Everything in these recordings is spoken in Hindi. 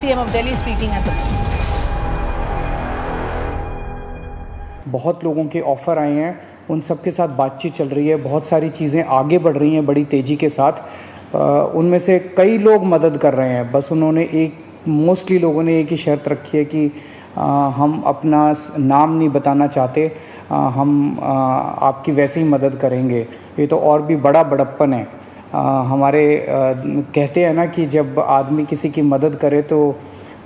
CM of Delhi speaking at the moment. बहुत लोगों के ऑफ़र आए हैं, उन सब के साथ बातचीत चल रही है, बहुत सारी चीज़ें आगे बढ़ रही हैं बड़ी तेज़ी के साथ। उनमें से कई लोग मदद कर रहे हैं। बस उन्होंने मोस्टली लोगों ने एक ही शर्त रखी है कि हम अपना नाम नहीं बताना चाहते, हम आपकी वैसे ही मदद करेंगे। ये तो और भी बड़ा बड़प्पन है। हमारे कहते हैं ना कि जब आदमी किसी की मदद करे तो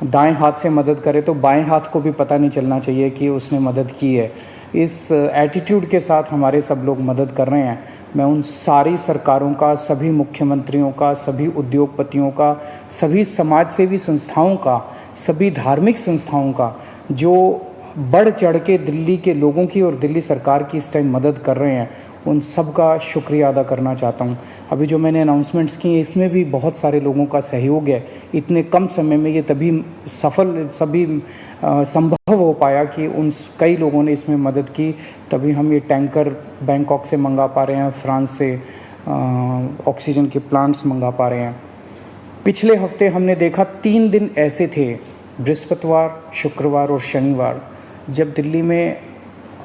दाएं हाथ से मदद करे तो बाएं हाथ को भी पता नहीं चलना चाहिए कि उसने मदद की है। इस एटीट्यूड के साथ हमारे सब लोग मदद कर रहे हैं। मैं उन सारी सरकारों का, सभी मुख्यमंत्रियों का, सभी उद्योगपतियों का, सभी समाजसेवी संस्थाओं का, सभी धार्मिक संस्थाओं का जो बढ़ चढ़ के दिल्ली के लोगों की और दिल्ली सरकार की इस टाइम मदद कर रहे हैं, उन सब का शुक्रिया अदा करना चाहता हूँ। अभी जो मैंने अनाउंसमेंट्स की हैं इसमें भी बहुत सारे लोगों का सहयोग है। इतने कम समय में ये तभी संभव हो पाया कि कई लोगों ने इसमें मदद की, तभी हम ये टैंकर बैंकॉक से मंगा पा रहे हैं, फ्रांस से ऑक्सीजन के प्लांट्स मंगा पा रहे हैं। पिछले हफ्ते हमने देखा 3 दिन ऐसे थे, बृहस्पतिवार, शुक्रवार और शनिवार, जब दिल्ली में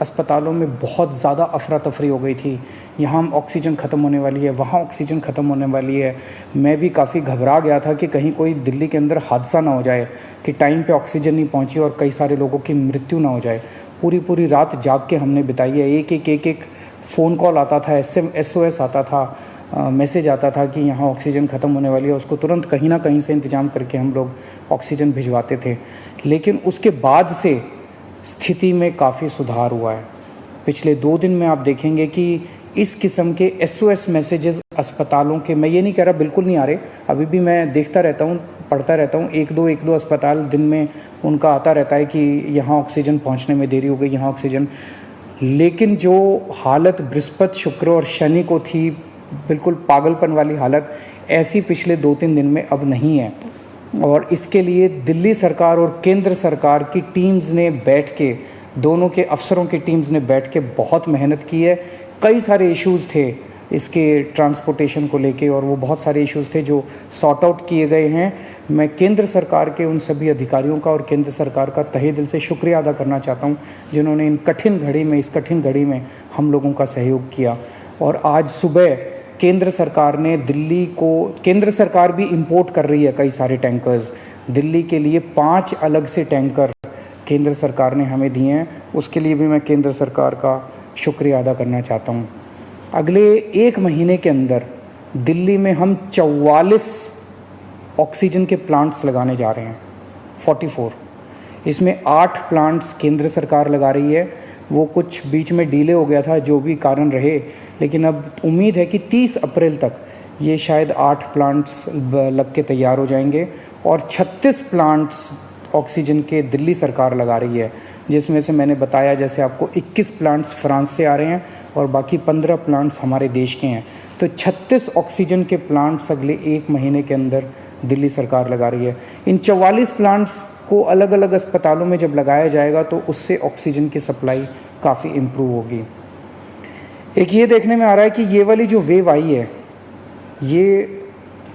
अस्पतालों में बहुत ज़्यादा अफरा तफरी हो गई थी। यहाँ ऑक्सीजन ख़त्म होने वाली है, वहाँ ऑक्सीजन ख़त्म होने वाली है। मैं भी काफ़ी घबरा गया था कि कहीं कोई दिल्ली के अंदर हादसा ना हो जाए कि टाइम पे ऑक्सीजन नहीं पहुँची और कई सारे लोगों की मृत्यु ना हो जाए। पूरी रात जाग के हमने बिताई है। एक फ़ोन कॉल आता था, SOS आता था, मैसेज आता था कि यहाँ ऑक्सीजन ख़त्म होने वाली है। उसको तुरंत कहीं ना कहीं से इंतज़ाम करके हम लोग ऑक्सीजन भिजवाते थे। लेकिन उसके बाद से स्थिति में काफ़ी सुधार हुआ है। पिछले 2 दिन में आप देखेंगे कि इस किस्म के SOS मैसेजेस अस्पतालों के, मैं ये नहीं कह रहा बिल्कुल नहीं आ रहे, अभी भी मैं देखता रहता हूँ, पढ़ता रहता हूँ। एक दो अस्पताल दिन में उनका आता रहता है कि यहाँ ऑक्सीजन पहुँचने में देरी हो गई, यहाँ ऑक्सीजन। लेकिन जो हालत बृहस्पति, शुक्र और शनि को थी, बिल्कुल पागलपन वाली हालत, ऐसी पिछले 2-3 दिन में अब नहीं है। और इसके लिए दिल्ली सरकार और केंद्र सरकार की टीम्स ने बैठ के, दोनों के अफसरों की टीम्स ने बैठ के बहुत मेहनत की है। कई सारे इश्यूज़ थे इसके ट्रांसपोर्टेशन को लेके, और वो बहुत सारे इश्यूज़ थे जो सॉर्ट आउट किए गए हैं। मैं केंद्र सरकार के उन सभी अधिकारियों का और केंद्र सरकार का तहे दिल से शुक्रिया अदा करना चाहता हूँ, जिन्होंने इस कठिन घड़ी में हम लोगों का सहयोग किया। और आज सुबह केंद्र सरकार ने केंद्र सरकार भी इंपोर्ट कर रही है कई सारे टैंकर्स दिल्ली के लिए। 5 अलग से टैंकर केंद्र सरकार ने हमें दिए हैं, उसके लिए भी मैं केंद्र सरकार का शुक्रिया अदा करना चाहता हूँ। अगले 1 महीने के अंदर दिल्ली में हम 44 ऑक्सीजन के प्लांट्स लगाने जा रहे हैं, 44। इसमें 8 प्लांट्स केंद्र सरकार लगा रही है, वो कुछ बीच में डिले हो गया था, जो भी कारण रहे, लेकिन अब उम्मीद है कि 30 अप्रैल तक ये शायद 8 प्लांट्स लग के तैयार हो जाएंगे। और 36 प्लांट्स ऑक्सीजन के दिल्ली सरकार लगा रही है, जिसमें से मैंने बताया जैसे आपको 21 प्लांट्स फ्रांस से आ रहे हैं और बाकी 15 प्लांट्स हमारे देश के हैं। तो 36 ऑक्सीजन के प्लांट्स अगले 1 महीने के अंदर दिल्ली सरकार लगा रही है। इन 44 प्लांट्स को अलग अलग अस्पतालों में जब लगाया जाएगा तो उससे ऑक्सीजन की सप्लाई काफ़ी इम्प्रूव होगी। एक ये देखने में आ रहा है कि ये वाली जो वेव आई है ये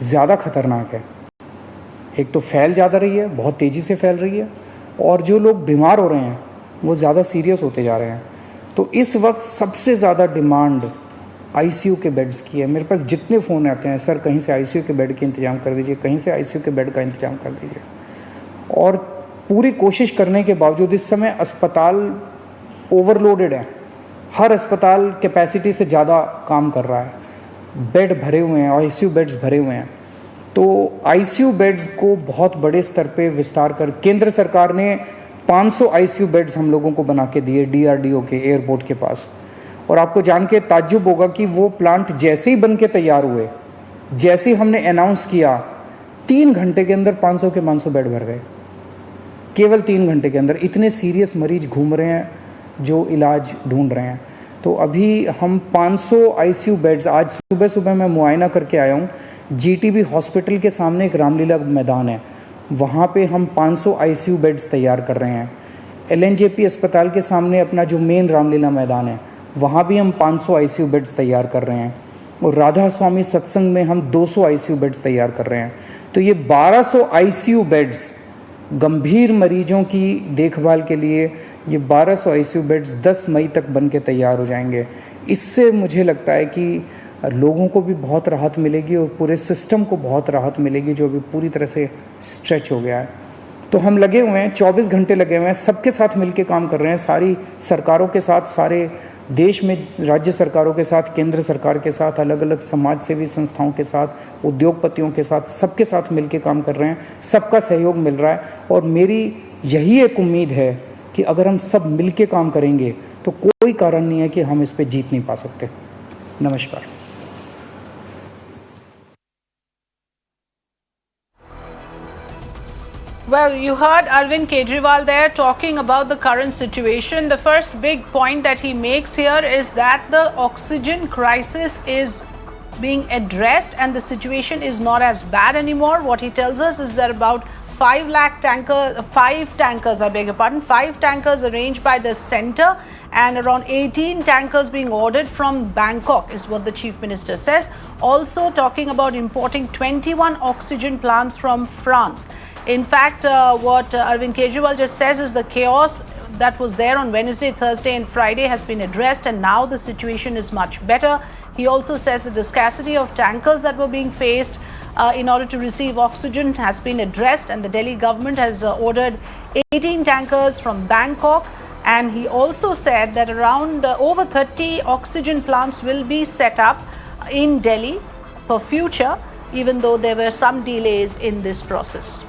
ज़्यादा खतरनाक है। एक तो फैल ज़्यादा रही है, बहुत तेज़ी से फैल रही है, और जो लोग बीमार हो रहे हैं वो ज़्यादा सीरियस होते जा रहे हैं। तो इस वक्त सबसे ज़्यादा डिमांड ICU के बेड्स की है। मेरे पास जितने फ़ोन आते हैं, सर कहीं से ICU के बेड के इंतज़ाम कर दीजिए, कहीं से ICU के बेड का इंतज़ाम कर दीजिए। और पूरी कोशिश करने के बावजूद इस समय अस्पताल ओवरलोडेड है। हर अस्पताल कैपेसिटी से ज़्यादा काम कर रहा है, बेड भरे हुए हैं, ICU बेड्स भरे हुए हैं। तो ICU बेड्स को बहुत बड़े स्तर पे विस्तार कर केंद्र सरकार ने 500 ICU बेड्स हम लोगों को बना के दिए DRDO के एयरपोर्ट के पास। और आपको जान के ताज्जुब होगा कि वो प्लांट जैसे ही बन के तैयार हुए, जैसे ही हमने अनाउंस किया, 3 घंटे के अंदर 500 के 500 बेड भर गए। केवल 3 घंटे के अंदर। इतने सीरियस मरीज घूम रहे हैं जो इलाज ढूंढ रहे हैं। तो अभी हम 500 ICU बेड्स, आज सुबह मैं मुआयना करके आया हूँ, GTB हॉस्पिटल के सामने एक रामलीला मैदान है, वहाँ पे हम 500 ICU बेड्स तैयार कर रहे हैं। LNJP अस्पताल के सामने अपना जो मेन रामलीला मैदान है, वहाँ भी हम 500 ICU बेड्स तैयार कर रहे हैं। और राधा स्वामी सत्संग में हम 200 ICU बेड्स तैयार कर रहे हैं। तो ये 1200 ICU बेड्स गंभीर मरीजों की देखभाल के लिए ये 1200 आईसीयू बेड्स 10 मई तक बन के तैयार हो जाएंगे। इससे मुझे लगता है कि लोगों को भी बहुत राहत मिलेगी और पूरे सिस्टम को बहुत राहत मिलेगी, जो अभी पूरी तरह से स्ट्रेच हो गया है। तो हम लगे हुए हैं, 24 घंटे लगे हुए हैं, सबके साथ मिलके काम कर रहे हैं, सारी सरकारों के साथ, सारे देश में राज्य सरकारों के साथ, केंद्र सरकार के साथ, अलग अलग समाज सेवी संस्थाओं के साथ, उद्योगपतियों के साथ, सबके साथ मिलके काम कर रहे हैं। सबका सहयोग मिल रहा है और मेरी यही एक उम्मीद है कि अगर हम सब मिलके काम करेंगे तो कोई कारण नहीं है कि हम इस पे जीत नहीं पा सकते। नमस्कार। Well, you heard Arvind Kejriwal there talking about the current situation. The first big point that he makes here is that the oxygen crisis is being addressed and the situation is not as bad anymore. What he tells us is that about 5 tankers arranged by the center and around 18 tankers being ordered from Bangkok is what the Chief Minister says. Also talking about importing 21 oxygen plants from France. In fact, what Arvind Kejriwal just says is the chaos that was there on Wednesday, Thursday and Friday has been addressed and now the situation is much better. He also says that the scarcity of tankers that were being faced in order to receive oxygen has been addressed and the Delhi government has ordered 18 tankers from Bangkok. And he also said that around over 30 oxygen plants will be set up in Delhi for future, even though there were some delays in this process.